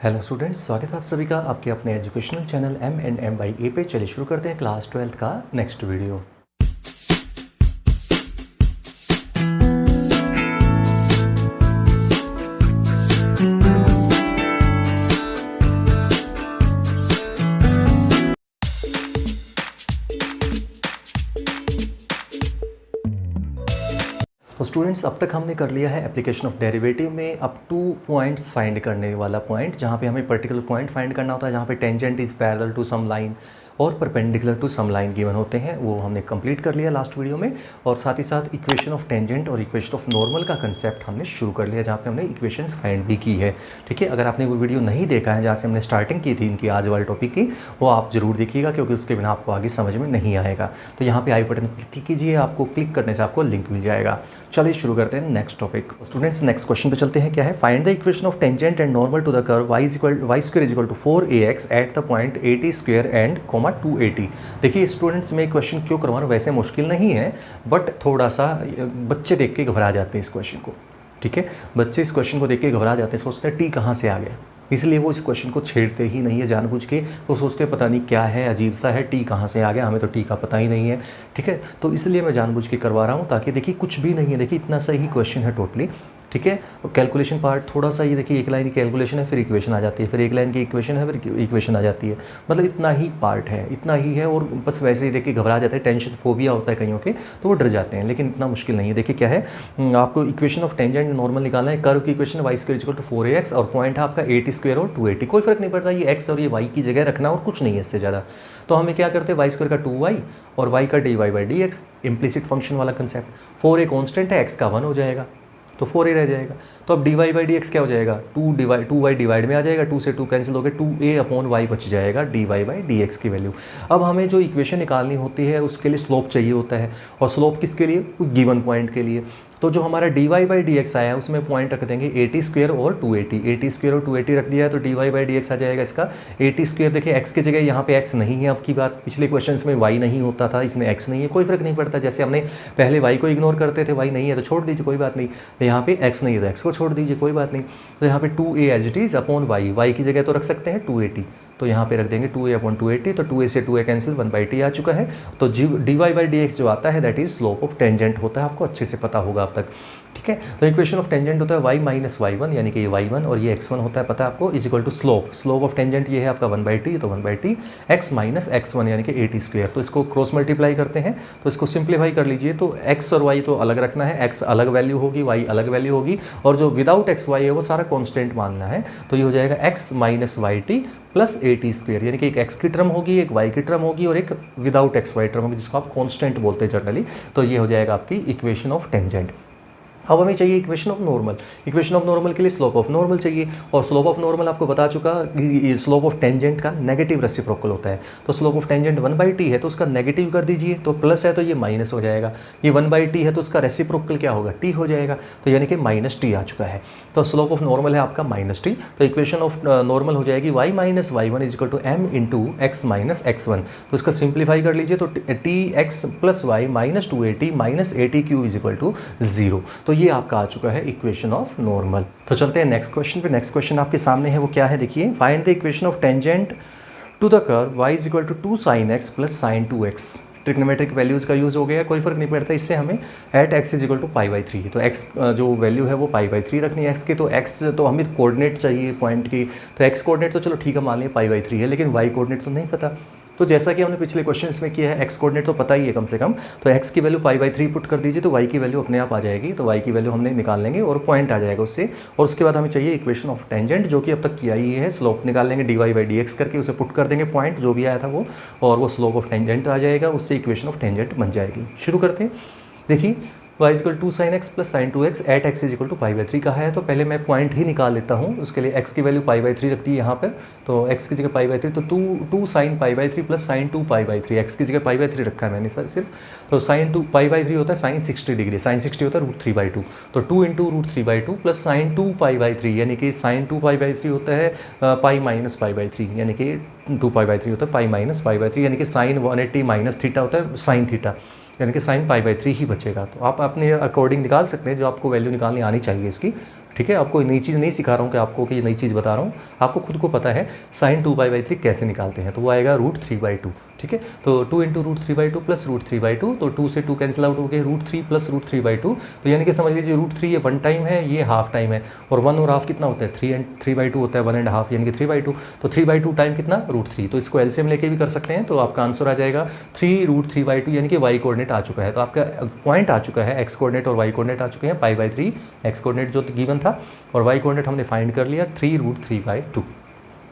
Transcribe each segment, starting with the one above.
Hello students, स्वागत है आप सभी का आपके अपने educational channel M&M by A पे। चलिए शुरू करते हैं क्लास 12th का नेक्स्ट वीडियो। तो स्टूडेंट्स, अब तक हमने कर लिया है एप्लीकेशन ऑफ डेरिवेटिव में अब 2 पॉइंट्स फाइंड करने वाला पॉइंट, जहाँ पे हमें पर्टिकुलर पॉइंट फाइंड करना होता है जहाँ पे tangent is parallel to some line और perpendicular to some line given होते हैं। वो हमने कंप्लीट कर लिया लास्ट वीडियो में। और साथ ही साथ इक्वेशन ऑफ टेंजेंट और इक्वेशन ऑफ नॉर्मल का कंसेप्ट हमने शुरू कर लिया, जहाँ पे हमने इक्वेशंस फाइंड भी की है। ठीक है, अगर आपने वो वीडियो नहीं देखा है जहाँ से हमने स्टार्टिंग की थी इनकी आज वाले टॉपिक की, वो आप जरूर देखिएगा, क्योंकि उसके बिना आपको आगे समझ में नहीं आएगा। तो यहाँ पे आई बटन क्लिक कीजिए, आपको क्लिक करने से आपको लिंक मिल जाएगा। चलिए शुरू करते हैं next topic. Students, next question पे चलते हैं। क्या है? Find the equation of tangent and normal to the curve y square is equal to 4ax at the point 80 square and 280। देखिए स्टूडेंट्स, मैं क्वेश्चन क्यों करवा रहा हूँ, वैसे मुश्किल नहीं है, बट थोड़ा सा बच्चे देख के घबरा जाते हैं इस क्वेश्चन को। ठीक है, बच्चे इस क्वेश्चन को देख के घबरा जाते हैं, सोचते हैं टी कहाँ से आ गया, इसलिए वो इस क्वेश्चन को छेड़ते ही नहीं है जानबूझ के। वो सोचते हैं पता नहीं क्या है, अजीब सा है, टी कहाँ से आ गया, हमें तो टी का पता ही नहीं है। ठीक है, तो इसलिए मैं जानबूझ के करवा रहा हूँ, ताकि देखिए कुछ भी नहीं है, देखिए इतना सा ही क्वेश्चन है टोटली। ठीक है, कैलकुलेशन पार्ट थोड़ा सा, ये देखिए एक लाइन की कैलकुलेशन है, फिर इक्वेशन आ जाती है, फिर एक लाइन की इक्वेशन है, फिर इक्वेशन आ जाती है। मतलब इतना ही पार्ट है, इतना ही है। और बस वैसे ही देखिए घबरा जाते हैं, टेंशन फोबिया होता है कईयों के, तो वो डर जाते हैं, लेकिन इतना मुश्किल नहीं है। देखिए क्या है, आपको इक्वेशन ऑफ टेंजेंट नॉर्मल निकालना है। कर्व की equation y square equal to 4ax और पॉइंट है आपका 80 स्क्वायर और 280। कोई फर्क नहीं पड़ता, ये x और ये y की जगह रखना और कुछ नहीं है इससे ज़्यादा। तो हमें क्या करते हैं, y स्क्वायर का 2y और y का dy/dx, इम्प्लिसिट फंक्शन वाला कंसेप्ट। 4a कॉन्स्टेंट है, x का 1 हो जाएगा, तो 4a रह जाएगा। तो अब dy/dx क्या हो जाएगा, 2y डिवाइड में आ जाएगा, 2 से 2 कैंसिल हो गए, 2a/y बच जाएगा dy/dx की वैल्यू। अब हमें जो इक्वेशन निकालनी होती है उसके लिए स्लोप चाहिए होता है, और स्लोप किसके लिए, गिवन पॉइंट के लिए। तो जो हमारा dy/dx आया है उसमें पॉइंट रख देंगे 80 स्क्वायर और 280। 80 स्क्वायर और 280 रख दिया है, तो dy/dx आ जाएगा इसका 80 स्क्वायर। देखिए x की जगह यहाँ पे x नहीं है, अब की बात, पिछले क्वेश्चंस में y नहीं होता था, इसमें x नहीं है, कोई फर्क नहीं पड़ता। जैसे हमने पहले y को इग्नोर करते थे, y नहीं है तो छोड़ दीजिए, कोई बात नहीं। तो यहाँ पे x नहीं है तो x को छोड़ दीजिए, कोई बात नहीं। तो यहाँ पे 2a as it is upon y की जगह तो रख सकते हैं 280, तो यहाँ पे रख देंगे 2a/280। तो 2a से 2a कैंसिल, 1/t आ चुका है। तो dy/dx जो आता है that is slope of tangent होता है, आपको अच्छे से पता होगा अब तक। ठीक है, तो इक्वेशन ऑफ टेंजेंट होता है y माइनस y1, यानी कि ये y1 और ये x1 होता है, पता है आपको, is equal to slope of tangent ये है आपका 1/t, तो 1/t x माइनस x1 यानी कि 80 स्क्वायर। तो इसको क्रॉस मल्टीप्लाई करते हैं, तो इसको सिंप्लीफाई कर लीजिए। तो x और y तो अलग रखना है, x अलग वैल्यू होगी, y अलग वैल्यू होगी, और जो विदाउट xy है वो सारा कॉन्स्टेंट मानना है। तो ये हो जाएगा x minus yt plus 80 square, यानी कि एक x की टर्म होगी, एक y की टर्म होगी और एक विदाउट xy टर्म होगी, जिसको आप कांस्टेंट बोलते हैं जनरली। तो ये हो जाएगा आपकी इक्वेशन ऑफ टेंजेंट। अब हमें चाहिए equation of normal. Equation of normal के लिए स्लोप ऑफ नॉर्मल चाहिए, और स्लोप ऑफ नॉर्मल आपको बता चुका, स्लोप ऑफ टेंजेंट का नेगेटिव रेसिप्रोकल होता है। तो स्लोप ऑफ टेंजेंट 1/t है, तो उसका नेगेटिव कर दीजिए, तो प्लस है तो ये माइनस हो जाएगा। ये 1/t है तो उसका रेसिप्रोकल क्या होगा, t हो जाएगा, तो यानी कि -t आ चुका है। तो स्लोप ऑफ नॉर्मल है आपका -t, तो इक्वेशन ऑफ नॉर्मल हो जाएगी y minus y1 is equal to m into x minus x1। तो इसका सिंप्लीफाई कर लीजिए, तो tx plus y minus 280 minus 80³ is equal to 0। तो ये आपका आ चुका है इक्वेशन ऑफ नॉर्मल। तो चलते हैं नेक्स्ट क्वेश्चन पे। नेक्स्ट क्वेश्चन आपके सामने है, वो क्या है देखिए, find the equation of tangent to the curve y is equal to 2 sin x plus sin 2x। Trigonometric values का यूज़ हो गया, कोई फर्क नहीं पड़ता, इससे हमें at x is equal to π/3। तो x जो वैल्यू है वो π/3 रखनी है x की। तो x तो हमें कोऑर्डिनेट चाहिए पॉइंट की, तो x कोऑर्डिनेट तो चलो ठीक है मान लिया π/3 है, लेकिन y कोऑर्डिनेट तो नहीं पता। तो जैसा कि हमने पिछले क्वेश्चंस में किया है, x कोऑर्डिनेट तो पता ही है कम से कम, तो x की वैल्यू π/3 पुट कर दीजिए, तो y की वैल्यू अपने आप आ जाएगी। तो y की वैल्यू हमने निकाल लेंगे और पॉइंट आ जाएगा उससे। और उसके बाद हमें चाहिए इक्वेशन ऑफ टेंजेंट, जो कि अब तक किया ही है। स्लोप निकाल लेंगे dy/dx करके, उसे पुट कर देंगे पॉइंट जो भी आया था वो, और वो स्लोप ऑफ टेंजेंट आ जाएगा, उससे इक्वेशन ऑफ टेंजेंट बन जाएगी। शुरू करते हैं। देखिए y is equal 2 sin x plus sin 2x at x is equal to π/3 कहा है, तो पहले मैं पॉइंट ही निकाल लेता हूँ। उसके लिए x की वैल्यू π/3 रखती है यहाँ पर, तो x की जगह π/3, तो 2 sin π/3 प्लस sin 2π/3, x की जगह π/3 रखा है मैंने सर सिर्फ। तो sin 2 π/3 होता है sin 60 डिग्री, sin 60 होता है √3/2, तो 2 इंटू √3/2 प्लस sin 2π/3, यानी कि sin 2π/3 होता है पाई माइनस π/3, यानी कि 2π/3 होता है पाई माइनस π/3, यानी कि sin 180 माइनस थीटा होता है sin थीटा, यानी कि sin π/3 ही बचेगा। तो आप अपने अकॉर्डिंग निकाल सकते हैं, जो आपको वैल्यू निकालनी आनी चाहिए इसकी। ठीक है, आपको नई चीज़ नहीं सिखा रहा हूँ कि आपको कि नई चीज़ बता रहा हूँ, आपको खुद को पता है साइन 2π/3 कैसे निकालते हैं। तो वो आएगा √3/2, ठीक है। तो 2 × √3/2 प्लस √3/2, तो 2 से 2 कैंसिल आउट हो गए, √3 प्लस √3/2। तो यानी कि समझ लीजिए √3 ये 1 टाइम है, ये हाफ टाइम है, और 1 और हाफ कितना होता है 3/2 होता है, 1.5 यानी कि 3/2। तो 3/2 टाइम कितना √3, तो इसको एलसीएम लेके भी कर सकते हैं। तो आपका आंसर आ जाएगा 3√3/2 यानी कि वाई कोऑर्डिनेट आ चुका है। तो आपका पॉइंट आ चुका है, एक्स कोऑर्डिनेट और वाई कोऑर्डिनेट आ चुके हैं। π/3 एक्स कोऑर्डिनेट जो गिवन था और वाई कोऑर्डिनेट हमने फाइंड कर लिया 3√3/2।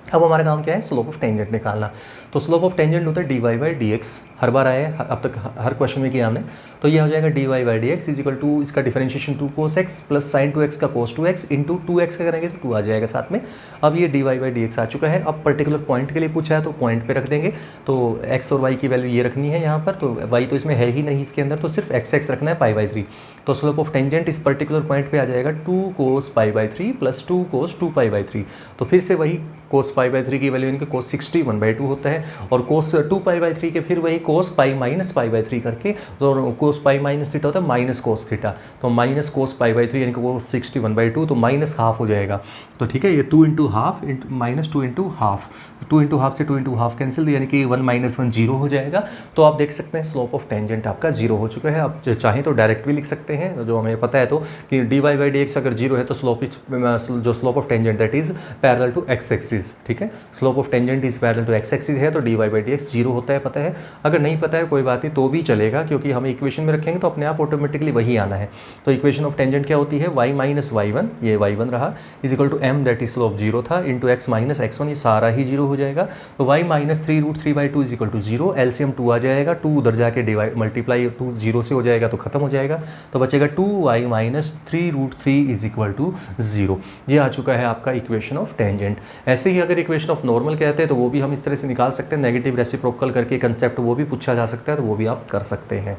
अब हमारा काम क्या है, स्लोप ऑफ टेंजेंट निकालना। तो स्लोप ऑफ टेंजेंट होता है dy/dx, हर बार आया है अब तक, हर क्वेश्चन में किया हमने। तो ये हो जाएगा dy/dx इज इक्वल टू इसका differentiation 2 cos x plus sign 2x का cos 2x इंटू 2x का करेंगे तो 2 आ जाएगा साथ में। अब ये dy/dx आ चुका है। अब पर्टिकुलर पॉइंट के लिए पूछा है तो पॉइंट पे रख देंगे। तो x और y की वैल्यू ये रखनी है यहाँ पर, तो y तो इसमें है ही नहीं इसके अंदर, तो सिर्फ x रखना है π/3। तो स्लोप ऑफ टेंजेंट इस पर्टिकुलर पॉइंट पे आ जाएगा 2 cos π/3 प्लस 2 cos 2π/3। तो फिर से वही cos π/3 की वैल्यू यानी कि cos 60 1/2 होता है, और cos 2π/3 के फिर वही cos π माइनस π/3 करके, तो cos π माइनस थीटा होता है माइनस cos थीटा, तो माइनस cos π/3 यानी कि cos 60 1/2, तो माइनस हाफ हो जाएगा। तो ठीक है, ये 2 × हाफ माइनस 2 × हाफ, 2 × हाफ से 2 × हाफ कैंसिल, यानी कि 1 - 1 0 हो जाएगा। तो आप देख सकते हैं स्लोप ऑफ टेंजेंट आपका 0 हो चुका है। आप चाहें तो डायरेक्ट भी लिख सकते हैं, जो हमें पता है तो कि dy/dx अगर 0 है तो जो slope of tangent that is parallel to x axis, ठीक है। Slope of tangent is parallel to x axis है, तो dy/dx 0 होता है, पता है। अगर नहीं पता है कोई बात नहीं, तो भी चलेगा, क्योंकि हम इक्वेशन में रखेंगे तो अपने आप ऑटोमेटिकली वही आना है। तो इक्वेशन ऑफ टेंजेंट क्या होती है, y - y1, ये y1 रहा, is equal to m that is slope 0 था, इंटू x - x1, ये सारा ही 0 हो जाएगा। तो y - 3√3/2 is equal to 0, LCM 2 आ जाएगा, 2 उधर जाके डिवाइड मल्टीप्लाई 2 0 से हो जाएगा तो खत्म हो जाएगा। तो बचेगा 2y - 3√3 इज इक्वल टू 0। ये आ चुका है आपका इक्वेशन ऑफ टेंजेंट। ऐसे ही अगर इक्वेशन ऑफ नॉर्मल कहते हैं तो वो भी हम इस तरह से निकाल सकते हैं, नेगेटिव रेसिप्रोकल करके कंसेप्ट वो भी पूछा जा सकता है, तो वो भी आप कर सकते हैं।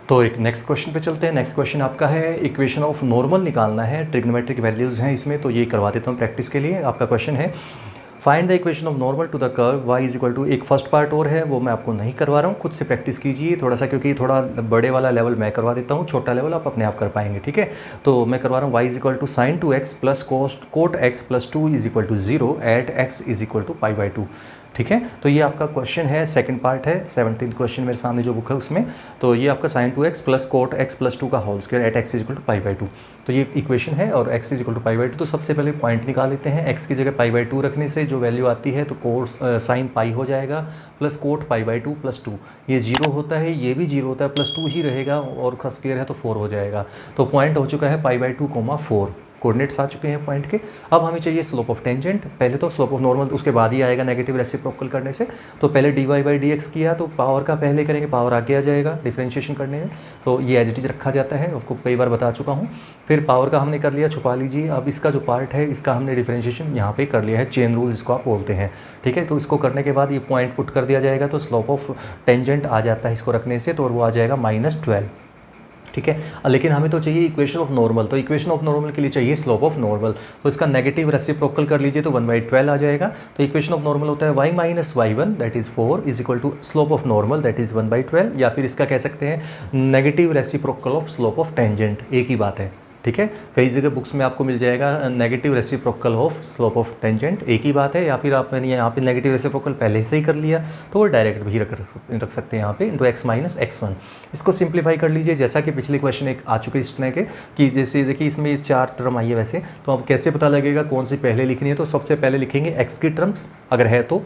तो एक नेक्स्ट क्वेश्चन पे चलते हैं। नेक्स्ट क्वेश्चन आपका है इक्वेशन ऑफ नॉर्मल निकालना है, ट्रिग्नोमेट्रिक वैल्यूज़ हैं इसमें, तो ये करवा देता हूँ प्रैक्टिस के लिए। आपका क्वेश्चन है find the equation of normal to the curve y is equal to, एक फर्स्ट पार्ट और है वो मैं आपको नहीं करवा रहा हूँ, खुद से प्रैक्टिस कीजिए थोड़ा सा, क्योंकि थोड़ा बड़े वाला लेवल मैं करवा देता हूँ, छोटा लेवल आप अपने आप कर पाएंगे, ठीक है। तो मैं करवा रहा हूँ y is equal to sine 2x plus cot x plus 2 is equal to 0 at x is equal to π/2, ठीक है। तो ये आपका क्वेश्चन है, सेकंड पार्ट है, 17th क्वेश्चन मेरे सामने जो बुक है उसमें। तो ये आपका sine 2x plus cot x plus 2 का whole square at x is equal to π/2, तो ये इक्वेशन है, और x इज इक्वल टू π/2। तो सबसे पहले पॉइंट निकाल लेते हैं, x की जगह π/2 रखने से जो वैल्यू आती है तो कोट साइन पाई हो जाएगा प्लस कोट π/2 प्लस 2, ये 0 होता है, ये भी 0 होता है, प्लस 2 ही रहेगा, और स्क्वायर है तो 4 हो जाएगा। तो पॉइंट हो चुका है π/2, 4 कोऑर्डिनेट्स आ चुके हैं पॉइंट के। अब हमें चाहिए स्लोप ऑफ टेंजेंट, पहले तो स्लोप ऑफ नॉर्मल उसके बाद ही आएगा नेगेटिव रेसिप्रोकल करने से। तो पहले dy/dx किया तो पावर का पहले करेंगे, पावर आगे आ जाएगा डिफरेंशिएशन करने में, तो ये एज इट इज रखा जाता है, आपको कई बार बता चुका हूँ। फिर पावर का हमने कर लिया, छुपा लीजिए। अब इसका जो पार्ट है इसका हमने डिफरेंशिएशन यहाँ पे कर लिया है, चेन रूल इसको आप बोलते हैं, ठीक है। तो इसको करने के बाद ये पॉइंट पुट कर दिया जाएगा, तो स्लोप ऑफ टेंजेंट आ जाता है इसको रखने से, तो वो आ जाएगा -12, ठीक है। लेकिन हमें तो चाहिए इक्वेशन ऑफ नॉर्मल, तो इक्वेशन ऑफ नॉर्मल के लिए चाहिए स्लोप ऑफ नॉर्मल, तो इसका नेगेटिव रेसिप्रोकल कर लीजिए तो 1/12 आ जाएगा। तो इक्वेशन ऑफ नॉर्मल होता है y - y1 that is 4 is equal to slope of normal that is 1/12, या फिर इसका कह सकते हैं negative reciprocal of slope of tangent, एक ही बात है, ठीक है। कई जगह बुक्स में आपको मिल जाएगा negative reciprocal of slope of tangent, एक ही बात है, या फिर आपने यहाँ पे नेगेटिव रेसिप्रोकल पहले से ही कर लिया तो वो डायरेक्ट भी रख सकते हैं यहाँ पे, इंटू x - x1। इसको सिंप्लीफाई कर लीजिए, जैसा कि पिछले क्वेश्चन एक आ चुके इस तरह के, कि जैसे देखिए इसमें 4 टर्म आई है वैसे, तो अब कैसे पता लगेगा कौन सी पहले लिखनी है। तो सबसे पहले लिखेंगे x की टर्म्स अगर है तो,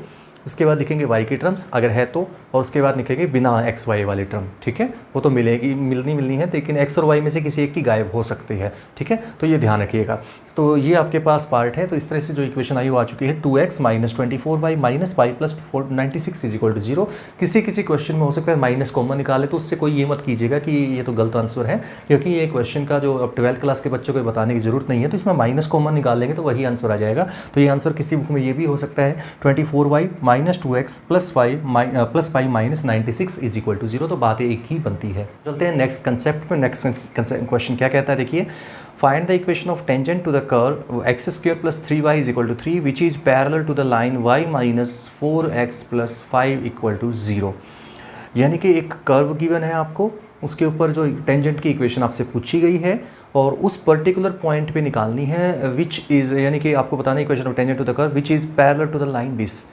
उसके बाद लिखेंगे y की टर्म्स अगर है तो, और उसके बाद लिखेंगे बिना x y वाली टर्म, ठीक है। वो तो मिलनी है, लेकिन x और y में से किसी एक की गायब हो सकती है, ठीक है। तो ये ध्यान रखिएगा। तो ये आपके पास पार्ट है, तो इस तरह से जो इक्वेशन आई वो आ चुकी है 2x - 24y - y plus 96 is equal to 0। किसी क्वेश्चन में हो सकता है माइनस कॉमन निकाले, तो उससे कोई ये मत कीजिएगा कि ये तो गलत आंसर है, क्योंकि ये क्वेश्चन का जो अब 12th क्लास के बच्चों को बताने की जरूरत नहीं है, तो इसमें माइनस कॉमन निकाल लेंगे तो वही आंसर आ जाएगा। तो ये आंसर किसी बुक में ये भी हो सकता है 24y - 2x plus 5 - 96 is equal to 0, तो बात एक ही बनती है। चलते हैं नेक्स्ट कंसेप्ट में। नेक्स्ट क्वेश्चन क्या कहता है, देखिए find the equation of tangent to the curve x² + 3y is equal to 3 which is parallel to the line y - 4x + 5 equal to 0। यानी कि एक कर्व गिवन है आपको, उसके ऊपर जो टेंजेंट की इक्वेशन आपसे पूछी गई है और उस पर्टिकुलर पॉइंट पे निकालनी है विच इज़, यानी कि आपको बताना है equation of tangent to the curve which is parallel to the line this,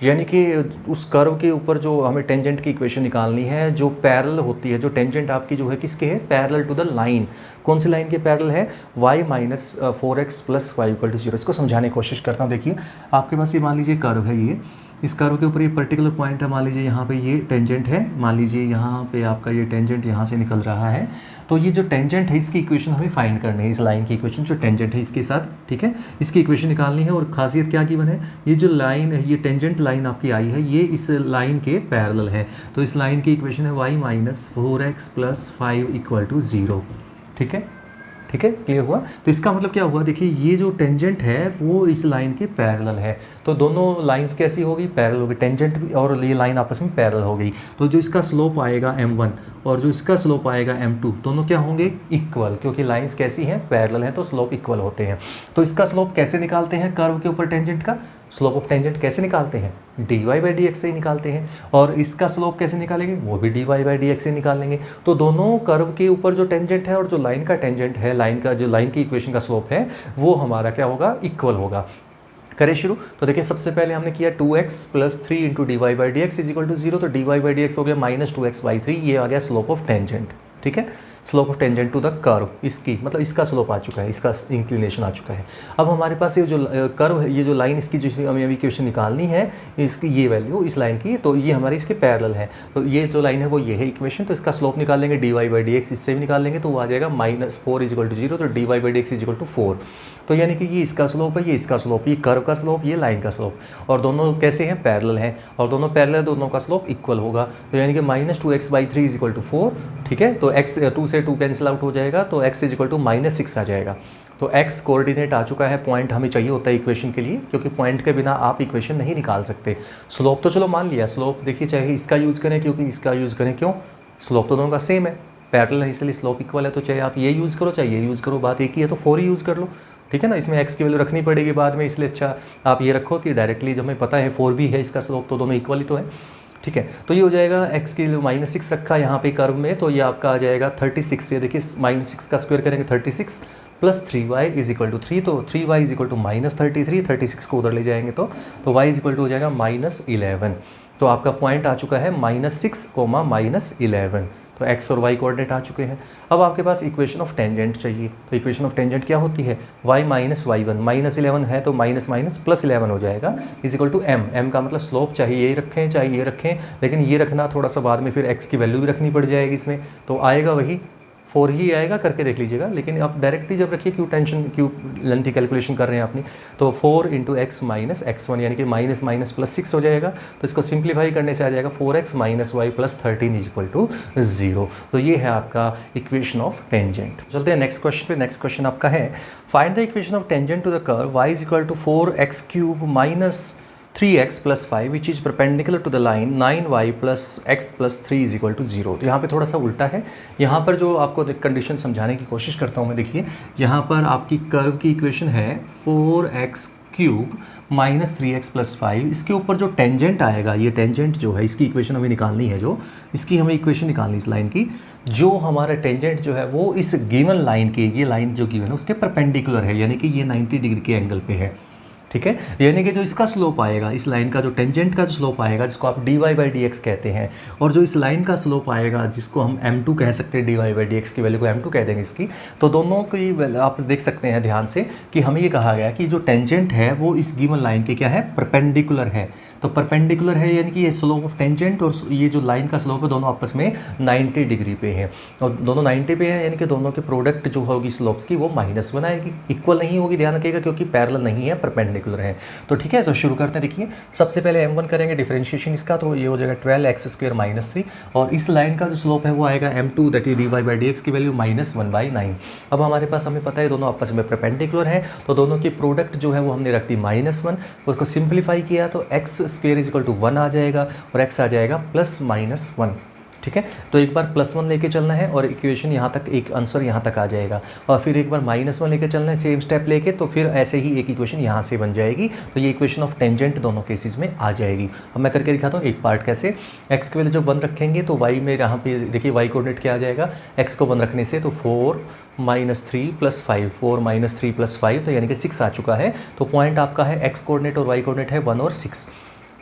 यानी कि उस कर्व के ऊपर जो हमें टेंजेंट की इक्वेशन निकालनी है जो पैरेलल होती है, जो टेंजेंट आपकी जो है किसके है, पैरेलल टू द लाइन। कौन सी लाइन के पैरेलल है, y minus 4x plus y equal to 0। इसको समझाने की कोशिश करता हूँ। देखिए आपके पास ये मान लीजिए कर्व है, ये इस कर्व के ऊपर ये पर्टिकुलर पॉइंट है, मान लीजिए यहाँ पे ये टेंजेंट है, मान लीजिए यहाँ पे आपका ये टेंजेंट यहाँ से निकल रहा है। तो ये जो टेंजेंट है इसकी इक्वेशन हमें फाइंड करनी है, इस लाइन की इक्वेशन जो टेंजेंट है इसके साथ, ठीक है, इसकी इक्वेशन निकालनी है। और खासियत क्या गिवन है, ये जो लाइन है, ये टेंजेंट लाइन आपकी आई है, ये इस लाइन के पैरेलल है। तो इस लाइन की इक्वेशन है y minus 4x plus 5 equal to 0। ठीक है, ठीक है, क्लियर हुआ। तो इसका मतलब क्या हुआ, देखिए ये जो टेंजेंट है वो इस लाइन के पैरेलल है। तो दोनों लाइंस कैसी होगी, पैरेलल होगी, टेंजेंट भी और ये लाइन आपस में पैरेलल हो गई। तो जो इसका स्लोप आएगा m1 और जो इसका स्लोप आएगा m2, दोनों क्या होंगे, इक्वल, क्योंकि लाइंस कैसी हैं, पैरेलल हैं, तो स्लोप इक्वल होते हैं। तो इसका स्लोप कैसे निकालते हैं, कर्व के ऊपर टेंजेंट का स्लोप ऑफ टेंजेंट कैसे निकालते हैं, dy/dx से ही निकालते हैं। और इसका स्लोप कैसे निकालेंगे, वो भी dy/dx से निकालेंगे। तो दोनों कर्व के ऊपर जो टेंजेंट है और जो लाइन का टेंजेंट है, लाइन का जो लाइन की इक्वेशन का स्लोप है वो हमारा क्या होगा, इक्वल होगा। करें शुरू। तो देखिए सबसे पहले हमने किया 2x plus 3 into dy/dx is equal to 0। तो dy/dx हो गया माइनस 2x/3, ये आ गया स्लोप ऑफ टेंजेंट। ठीक है, slope of tangent to the curve, इसकी मतलब इसका स्लोप आ चुका है, इसका इंक्लिनेशन आ चुका है। अब हमारे पास ये जो कर्व है, ये जो लाइन इसकी जो हमें अभी इक्वेशन निकालनी है, इसकी ये वैल्यू इस लाइन की, तो ये हमारी इसके पैरेलल है। तो ये जो लाइन है वो ये है इक्वेशन। तो इसका स्लोप निकाल लेंगे dy/dx, इससे भी निकाल लेंगे तो वो आ जाएगा माइनस 4 इज इक्वल टू 0। तो dy/dx इज इक्वल टू 4। तो यानी कि ये इसका स्लोप है, ये इसका स्लोप, ये कर्व का स्लोप, ये लाइन का स्लोप, और दोनों कैसे हैं, पैरेलल हैं, और दोनों पैरेलल, दोनों का स्लोप इक्वल होगा। तो यानी कि minus 2x/3 is equal to 4। ठीक है, तो x 2 से 2 कैंसिल आउट हो जाएगा, तो x is equal to minus 6 आ जाएगा। तो x कोऑर्डिनेट आ चुका है, पॉइंट हमें चाहिए होता है इक्वेशन के लिए, क्योंकि पॉइंट के बिना आप इक्वेशन नहीं निकाल सकते। स्लोप तो चलो मान लिया, स्लोप देखिए चाहे इसका यूज़ करें, क्योंकि इसका यूज़ करें, क्यों, स्लोप तो दोनों का सेम है, पैरेलल है, इसलिए स्लोप इक्वल है। तो चाहे आप ये यूज़ करो चाहे ये यूज़ करो, बात एक ही है, तो 4 ही यूज़ कर लो। ठीक है ना, इसमें x की वैल्यू रखनी पड़ेगी बाद में, इसलिए अच्छा आप ये रखो कि डायरेक्टली जो हमें पता है 4 भी है इसका स्लोप, तो दोनों इक्वल ही तो है। ठीक है, तो ये हो जाएगा x की वैल्यू माइनस 6 रखा यहाँ पे कर्व में, तो ये आपका आ जाएगा 36 से, देखिए माइनस 6 का स्क्वायर करेंगे 36 plus 3y is equal to 3। तो 3y is equal to minus 33, 36 को उधर ले जाएंगे तो y इज इक्वल टू हो जाएगा माइनस 11। तो आपका पॉइंट आ चुका है माइनस 6 कोमा माइनस 11। तो x और y कोऑर्डिनेट आ चुके हैं। अब आपके पास इक्वेशन ऑफ टेंजेंट चाहिए। तो इक्वेशन ऑफ टेंजेंट क्या होती है, y माइनस y1, माइनस 11 है तो माइनस माइनस प्लस 11 हो जाएगा, इज इक्वल टू m का मतलब स्लोप, चाहे ये रखें चाहे ये रखें, लेकिन ये रखना थोड़ा सा बाद में, फिर x की वैल्यू भी रखनी पड़ जाएगी इसमें, तो आएगा वही 4 ही आएगा, करके देख लीजिएगा। लेकिन आप डायरेक्टली जब रखिए, क्यों टेंशन, क्यों लेंथी कैलकुलेशन कर रहे हैं अपनी, तो 4 इंटू एक्स माइनस x1, यानी कि माइनस माइनस प्लस 6 हो जाएगा। तो इसको सिंप्लीफाई करने से आ जाएगा 4x minus y plus 13 is equal to 0। तो ये है आपका इक्वेशन ऑफ टेंजेंट। चलते हैं नेक्स्ट क्वेश्चन पे। नेक्स्ट क्वेश्चन आपका है, find the equation of tangent to the curve y is equal to 4x cube minus 3x plus 5 which is perpendicular to the line 9y plus x plus 3 is equal to 0। तो यहाँ पे थोड़ा सा उल्टा है। यहाँ पर जो आपको कंडीशन समझाने की कोशिश करता हूँ मैं, देखिए यहाँ पर आपकी कर्व की इक्वेशन है 4x cube minus 3x plus 5। इसके ऊपर जो टेंजेंट आएगा, ये टेंजेंट जो है इसकी इक्वेशन हमें निकालनी है, जो इसकी हमें इक्वेशन निकालनी इस लाइन की, जो हमारा टेंजेंट जो है वो इस गिवन लाइन के, ये लाइन जो गिवन है उसके परपेंडिकुलर है, यानी कि ये 90 डिग्री के एंगल पे है। ठीक है, यानी कि जो इसका स्लोप आएगा, इस लाइन का जो टेंजेंट का जो स्लोप आएगा, जिसको आप dy/dx कहते हैं, और जो इस लाइन का स्लोप आएगा जिसको हम m2 कह सकते हैं, dy/dx की वैल्यू को m2 कह देंगे इसकी, तो दोनों की आप देख सकते हैं ध्यान से कि हमें ये कहा गया कि जो टेंजेंट है वो इस गिवन लाइन के क्या है, परपेंडिकुलर है। तो परपेंडिकुलर है यानी कि ये स्लोप ऑफ टेंजेंट और ये जो लाइन का स्लोप है दोनों आपस में 90 डिग्री पे हैं, और दोनों 90 पे हैं, यानी कि दोनों के प्रोडक्ट जो होगी स्लोप्स की वो माइनस बनाएगी, इक्वल नहीं होगी, ध्यान रखिएगा, क्योंकि पैरेलल नहीं है, परपेंडिकुलर है। तो ठीक है, तो शुरू करते हैं। देखिए सबसे पहले m1 करेंगे डिफरेंशिएशन इसका, तो ये हो जाएगा 12x स्क्वायर माइनस 3, और इस लाइन का जो स्लोप है वो आएगा m2 दैट इज dy/dx की वैल्यू माइनस 1/9। अब हमारे पास हमें पता है दोनों आपस में परपेंडिकुलर है, तो दोनों की प्रोडक्ट जो है वो हमने रख दी -1, उसको सिंप्लीफाई किया तो x square is equal to 1 आ जाएगा और x आ जाएगा प्लस -1। ठीक है। तो एक बार +1 लेके चलना है और इक्वेशन यहाँ तक, एक आंसर यहाँ तक आ जाएगा, और फिर एक बार -1 लेके चलना है सेम स्टेप लेके, तो फिर ऐसे ही एक इक्वेशन यहाँ से बन जाएगी। तो ये इक्वेशन ऑफ टेंजेंट दोनों केसेस में आ जाएगी। अब मैं करके दिखाता हूँ एक पार्ट कैसे। एक्स की वैल्यू जब 1 रखेंगे तो वाई में यहाँ पे देखिए वाई कोऑर्डिनेट क्या आ जाएगा, एक्स को 1 रखने से तो 4 - 3 + 5, 4 - 3 + 5, तो यानी कि 6 आ चुका है। तो पॉइंट आपका है एक्स कोऑर्डिनेट और वाई कोऑर्डिनेट है 1 और 6।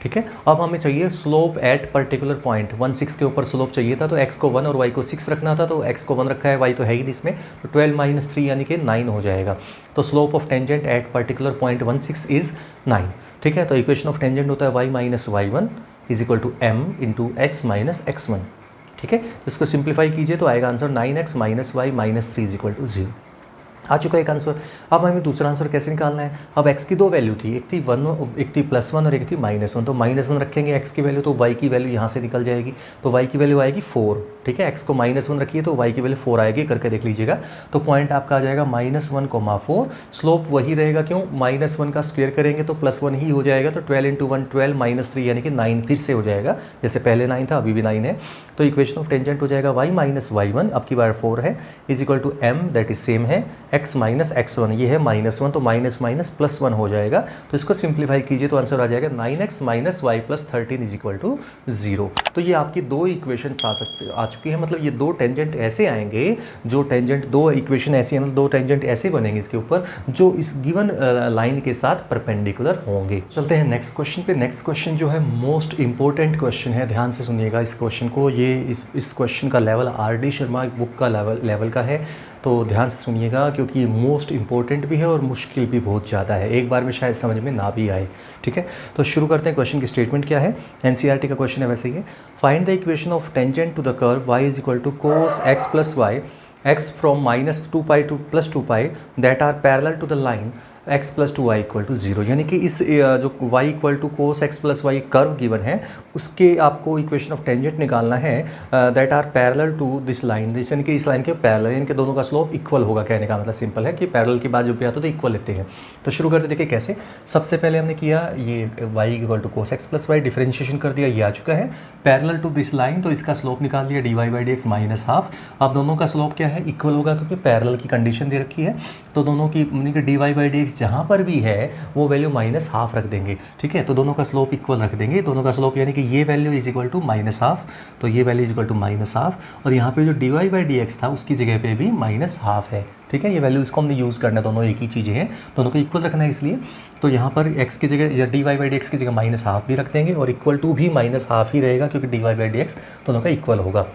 ठीक है। अब हमें चाहिए स्लोप एट पर्टिकुलर पॉइंट, 1 6 के ऊपर स्लोप चाहिए था, तो x को 1 और y को 6 रखना था, तो x को 1 रखा है, y तो है ही नहीं इसमें, तो 12 - 3 यानी कि 9 हो जाएगा। तो slope of tangent at particular point 1 6 is 9। ठीक है। तो इक्वेशन ऑफ टेंजेंट होता है y - y1 = m × x - x1। ठीक है। इसको सिंप्लीफाई कीजिए तो आएगा आंसर 9x - y - 3 = 0। आ चुका है एक आंसर। अब हमें दूसरा आंसर कैसे निकालना है। अब x की 2 वैल्यू थी, एक थी +1 और एक थी -1, तो -1 रखेंगे x की वैल्यू, तो y की वैल्यू यहाँ से निकल जाएगी, तो y की वैल्यू आएगी 4। ठीक है। x को -1 रखिए तो y की वैल्यू 4 आएगी, करके देख लीजिएगा। तो पॉइंट आपका आ जाएगा -1, 4, स्लोप वही रहेगा, क्यों, -1 का स्क्वायर करेंगे तो +1 ही हो जाएगा, तो 12 × 1 12 - 3 यानी कि 9 फिर से हो जाएगा, जैसे पहले 9 था अभी भी 9 है। तो इक्वेशन ऑफ टेंजेंट हो जाएगा y - y1, अब की बार 4 है, = m, दैट इज सेम है x - x1, ये है -1, तो माइनस माइनस +1 हो जाएगा। तो इसको सिंप्लीफाई कीजिए तो आंसर आ जाएगा 9x - y + 13 = 0। तो ये आपकी 2 इक्वेशन आ चुकी है, मतलब ये 2 टेंजेंट ऐसे आएंगे, जो टेंजेंट 2 इक्वेशन ऐसी है, 2 टेंजेंट ऐसे बनेंगे इसके ऊपर जो इस गिवन लाइन के साथ परपेंडिकुलर होंगे। चलते हैं नेक्स्ट क्वेश्चन पे। नेक्स्ट क्वेश्चन जो है मोस्ट इंपॉर्टेंट क्वेश्चन है, ध्यान से सुनिएगा इस क्वेश्चन को। ये इस क्वेश्चन का लेवल R.D. शर्मा बुक का लेवल का है, तो ध्यान से सुनिएगा क्योंकि ये मोस्ट इंपॉर्टेंट भी है और मुश्किल भी बहुत ज़्यादा है, एक बार में शायद समझ में ना भी आए। ठीक है। तो शुरू करते हैं। क्वेश्चन की स्टेटमेंट क्या है, NCERT का क्वेश्चन है वैसे ही। Find the equation of tangent to the curve y = cos x + y x from -2π to +2π that are parallel to the line x + 2y = 0। यानी कि इस जो y = cos x + y curve given है, उसके आपको इक्वेशन ऑफ टेंजेंट निकालना है that are parallel to this line, यानी कि इस लाइन के पैरेलल, इनके दोनों का स्लोप इक्वल होगा। कहने का मतलब सिंपल है कि पैरेलल के बाद जो भी आता है तो इक्वल लेते हैं। तो शुरू करते देखिए कैसे। सबसे पहले हमने किया ये y = cos x + y, differentiation कर दिया, ये आ चुका है। पैरेलल टू दिस लाइन, तो इसका स्लोप निकाल दिया dy/dx -½ अब दोनों का स्लोप क्या है, इक्वल होगा, क्योंकि पैरेलल की कंडीशन दे रखी है। तो दोनों की dy/dx जहाँ पर भी है वो वैल्यू -½ रख देंगे। ठीक है। तो दोनों का स्लोप इक्वल रख देंगे, दोनों का स्लोप यानी कि ये वैल्यू = -½ तो ये वैल्यू = -½ और यहाँ पे जो dy/dx था उसकी जगह पे भी -½ है। ठीक है। ये वैल्यू इसको हमने यूज़ करना है, दोनों एक ही चीज़ें हैं, दोनों को इक्वल रखना है इसलिए। तो यहाँ पर x की जगह या dy/dx की जगह -½ भी रख देंगे और इक्वल टू भी -½ ही रहेगा, क्योंकि dy/dx दोनों का इक्वल होगा।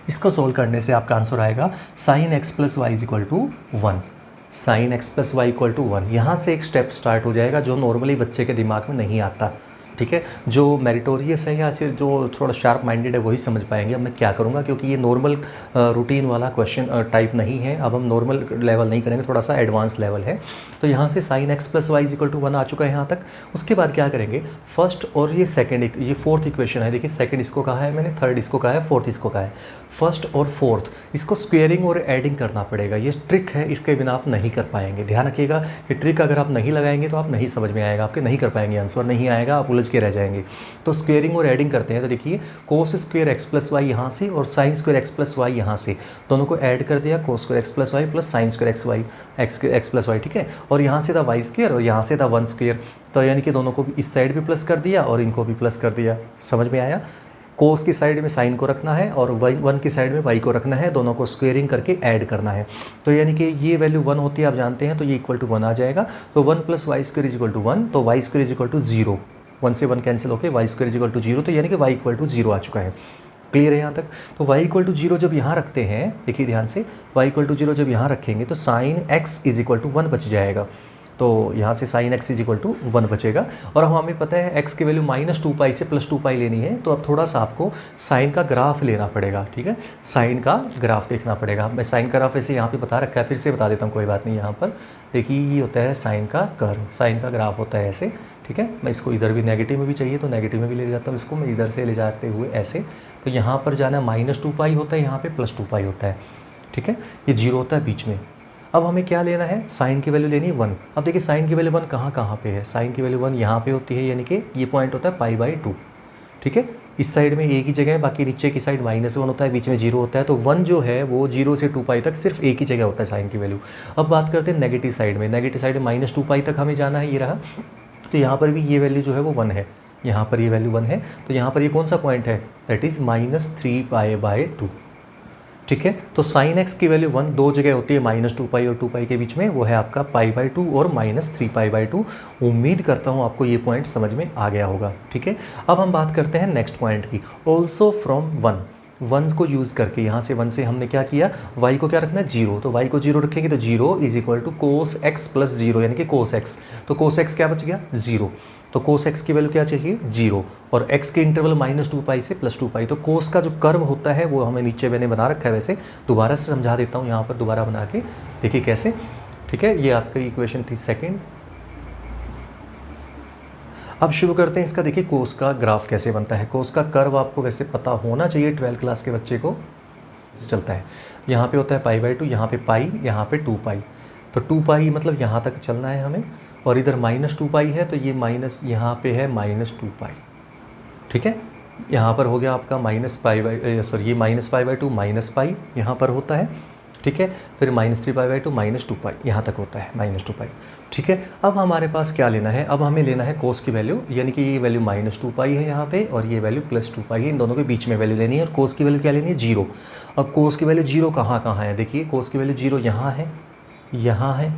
इसको सोल्व करने से आपका आंसर आएगा sin x + y = 1। sin x + y = 1। यहाँ से एक स्टेप स्टार्ट हो जाएगा जो नॉर्मली बच्चे के दिमाग में नहीं आता। ठीक है। जो मेरिटोरियस है या फिर जो थोड़ा शार्प माइंडेड है वही समझ पाएंगे। अब मैं क्या करूँगा, क्योंकि ये नॉर्मल रूटीन वाला क्वेश्चन टाइप नहीं है, अब हम नॉर्मल लेवल नहीं करेंगे, थोड़ा सा एडवांस लेवल है। तो यहाँ से sin x + y = 1 आ चुका है यहाँ तक। उसके बाद क्या करेंगे, फर्स्ट और ये सेकंड, ये फोर्थ इक्वेशन है, देखिए सेकंड इसको कहा है मैंने, थर्ड इसको कहा है, फोर्थ इसको कहा है। फर्स्ट और फोर्थ इसको स्क्वेयरिंग और एडिंग करना पड़ेगा, ये ट्रिक है, इसके बिना आप नहीं कर पाएंगे। ध्यान रखिएगा कि ट्रिक अगर आप नहीं लगाएंगे तो आप नहीं समझ में आएगा, आपके नहीं कर पाएंगे, आंसर नहीं आएगा, आप के रह जाएंगे। तो स्क्वेयरिंग और एडिंग करते हैं, तो देखिए cos² x + y यहाँ से और sin² x + y यहाँ से, दोनों को ऐड कर दिया, cos² x + y + sin² x + y। ठीक है। और यहाँ से था y² और यहाँ से था 1², तो यानी कि दोनों को भी इस साइड भी प्लस कर दिया और इनको भी प्लस कर दिया। समझ में आया। कोस की साइड में साइन को रखना है और 1 की साइड में y को रखना है, दोनों को स्क्वेयरिंग करके ऐड करना है। तो यानी कि ये वैल्यू 1 होती है, आप जानते हैं, तो ये = 1 आ जाएगा। तो 1 + y² = 1, तो y² = 0, 1 से 1 कैंसिल होकर y² = 0, तो यानी कि y = 0 आ चुका है। क्लियर है यहाँ तक। तो y = 0 जब यहाँ रखते हैं, देखिए ध्यान से, y = 0 जब यहाँ रखेंगे तो sin x = 1 बच जाएगा। तो यहाँ से sin x = 1 बचेगा। और हमें पता है x की वैल्यू -2π से +2π लेनी है, तो अब थोड़ा सा आपको साइन का ग्राफ लेना पड़ेगा। ठीक है। साइन का ग्राफ देखना पड़ेगा। मैं साइन का ग्राफ ऐसे यहाँ पे बता रखा है, फिर से बता देता हूँ, कोई बात नहीं। यहाँ पर देखिए ये होता है साइन का कर्व, साइन का ग्राफ होता है ऐसे। ठीक है। मैं इसको इधर भी नेगेटिव में भी चाहिए तो नेगेटिव में भी ले जाता हूँ, इसको मैं इधर से ले जाते हुए ऐसे। तो यहाँ पर जाना -2π होता है, यहाँ पे +2π होता है। ठीक है। ये 0 होता है बीच में। अब हमें क्या लेना है, साइन की वैल्यू लेनी है 1। अब देखिए साइन की वैल्यू 1 कहाँ पे है, साइन की वैल्यू 1 यहाँ पे होती है, यानी कि ये पॉइंट होता है π/2। ठीक है। इस साइड में एक ही जगह है, बाकी नीचे की साइड -1 होता है, बीच में 0 होता है। तो 1 जो है वो 0 से 2 पाई तक सिर्फ एक ही जगह होता है साइन की वैल्यू। अब बात करते हैं नेगेटिव साइड में। नेगेटिव साइड में -2 पाई तक हमें जाना है, ये रहा। तो यहाँ पर भी ये वैल्यू जो है वो 1 है, यहाँ पर ये वैल्यू 1 है। तो यहाँ पर ये कौन सा पॉइंट है, दैट इज़ -3 पाई/2। ठीक है, तो साइन एक्स की वैल्यू 1 दो जगह होती है, -2 पाई और 2 पाई के बीच में, वो है आपका π/2 और -3 पाई/2। उम्मीद करता हूँ आपको ये पॉइंट समझ में आ गया होगा। ठीक है, अब हम बात करते हैं नेक्स्ट पॉइंट की। ऑल्सो फ्रॉम 1, वंस को यूज़ करके यहाँ से 1 से हमने क्या किया, y को क्या रखना है 0, तो y को 0 रखेंगे तो 0 = cos x + 0 यानी कि cos x। तो cos x क्या बच गया 0, तो cos x की वैल्यू क्या चाहिए 0, और x के इंटरवल -2 पाई से +2 पाई। तो cos का जो कर्व होता है वो हमें नीचे मैंने बना रखा है, वैसे दोबारा से समझा देता हूँ यहाँ पर, दोबारा बना के देखिए कैसे। ठीक है, ये आपकी इक्वेशन थी सेकेंड। अब शुरू करते हैं इसका। देखिए कोस का ग्राफ कैसे बनता है। कोस का कर्व आपको वैसे पता होना चाहिए, 12th क्लास के बच्चे को चलता है। यहाँ पे होता है π/2, यहाँ पे पाई, यहाँ पे 2 पाई। तो 2 पाई मतलब यहाँ तक चलना है हमें, और इधर -2 पाई है, तो ये माइनस यहाँ पे है -2 पाई। ठीक है, यहाँ पर हो गया आपका ये -π/2 पाई यहाँ पर होता है। ठीक है, फिर -3 पाई/2 -2 पाई यहाँ तक होता है, -2 पाई। ठीक है, अब हमारे पास क्या लेना है, अब हमें लेना है कोस की वैल्यू, यानी कि ये वैल्यू -2 पाई है यहाँ पे, और ये वैल्यू +2 पाई है, इन दोनों के बीच में वैल्यू लेनी है। और कोस की वैल्यू क्या लेनी है 0। अब कोस की वैल्यू 0 कहाँ कहाँ है, देखिए कोस की वैल्यू 0 यहाँ है, यहाँ है,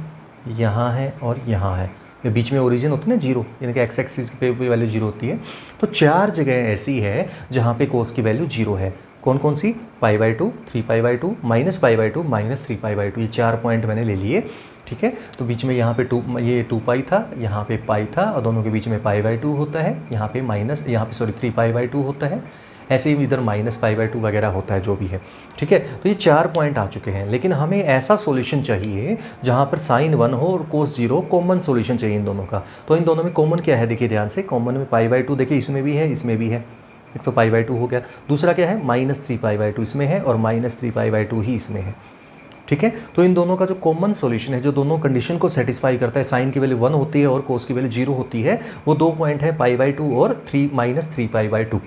यहाँ है और यहाँ है। ये बीच में ओरिजिन होती है ना 0, यानी कि x एक्सिस पे भी वैल्यू 0 होती है। तो 4 जगह ऐसी है जहाँ पे कोस की वैल्यू 0 है। कौन कौन सी, π/2, 3 पाई/2, -π/2, -3 पाई/2, ये 4 पॉइंट मैंने ले लिए। ठीक है, तो बीच में यहाँ पे 2 पाई था, यहाँ पे पाई था, और दोनों के बीच में π/2 होता है, यहाँ पे 3 पाई/2 होता है। ऐसे ही इधर -π/2 वगैरह होता है, जो भी है। ठीक है, तो ये 4 पॉइंट आ चुके हैं, लेकिन हमें ऐसा सॉल्यूशन चाहिए जहाँ पर sin 1 हो और cos 0, कॉमन सॉल्यूशन चाहिए इन दोनों का। तो इन दोनों में कॉमन क्या है, देखिए ध्यान से, कॉमन में π/2 देखिए इसमें भी है, इसमें भी है। एक तो π/2 हो गया, दूसरा क्या है -3 पाई/2 इसमें है, और -3 पाई/2 ही इसमें है। ठीक है, तो इन दोनों का जो कॉमन सॉल्यूशन है, जो दोनों कंडीशन को सेटिस्फाई करता है, साइन की वैल्यू 1 होती है और कोस की वैल्यू 0 होती है, वो 2 पॉइंट है π/2 और -3 पाई/2।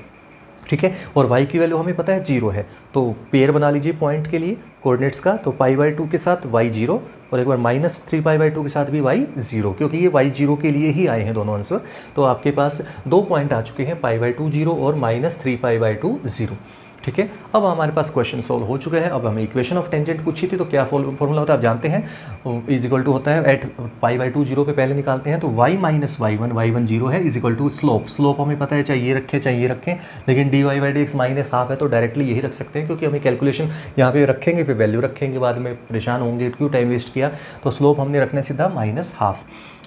ठीक है, और y की वैल्यू हमें पता है 0 है, तो पेयर बना लीजिए पॉइंट के लिए कोऑर्डिनेट्स का। तो π/2 के साथ y 0, और एक बार -3 पाई/2 के साथ भी y 0, क्योंकि ये y 0 के लिए ही आए हैं दोनों आंसर। तो आपके पास 2 पॉइंट आ चुके हैं, π/2 0 और -3 पाई/2 0। ठीक है, अब हमारे पास क्वेश्चन सॉल्व हो चुका है। अब हमें इक्वेशन ऑफ टेंजेंट पूछी थी, तो क्या फॉर्मूला होता है आप जानते हैं, = होता है एट π/2 0 पे पहले निकालते हैं, तो y - y1 0 है, = स्लोप हमें पता है, चाहे ये रखें चाहे ये रखें, लेकिन dy/dx -½ है, तो डायरेक्टली यही रख सकते हैं, क्योंकि हमें कैलकुलेशन यहाँ पे रखेंगे, फिर वैल्यू रखेंगे, बाद में परेशान होंगे क्यों टाइम वेस्ट किया। तो स्लोप हमने रखना है सीधा -½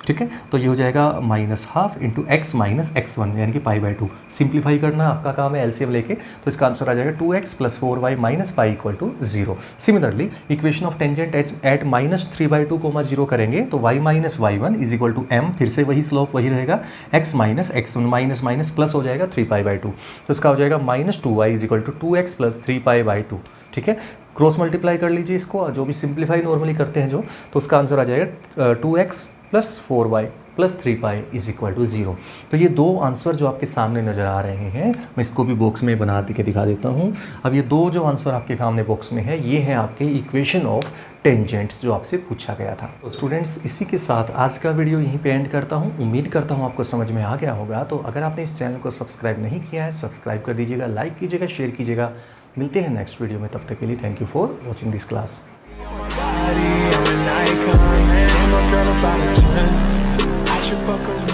ठीक है, तो ये हो जाएगा -½ × x - x1 यानी कि π/2। सिंप्लीफाई करना आपका काम है एलसीएम लेके, तो इसका आंसर आ जाएगा 2x + 4y - π = 0। Similarly equation of tangent at -3/2, 0 करेंगे, तो y - y1 = m, फिर से वही स्लोप वही रहेगा, x - x1 माइनस प्लस हो जाएगा 3 π/2, तो इसका हो जाएगा -2y = 2x + 3 π/2। ठीक है, क्रॉस मल्टीप्लाई कर लीजिए इसको, जो भी सिंप्लीफाई नॉर्मली करते हैं जो, तो उसका आंसर आ जाएगा 2x + 4y + 3 π = 0। तो ये 2 आंसर जो आपके सामने नज़र आ रहे हैं, मैं इसको भी बॉक्स में बना के दिखा देता हूँ। अब ये 2 जो आंसर आपके सामने बॉक्स में है, ये है आपके इक्वेशन ऑफ टेंजेंट्स जो आपसे पूछा गया था। तो स्टूडेंट्स, इसी के साथ आज का वीडियो यहीं पे एंड करता हूँ। उम्मीद करता हूँ आपको समझ में आ गया होगा। तो अगर आपने इस चैनल को सब्सक्राइब नहीं किया है, सब्सक्राइब कर दीजिएगा, लाइक कीजिएगा, शेयर कीजिएगा। मिलते हैं नेक्स्ट वीडियो में, तब तक के लिए thank you for watching this class. Girl about a 10. I should fuck her.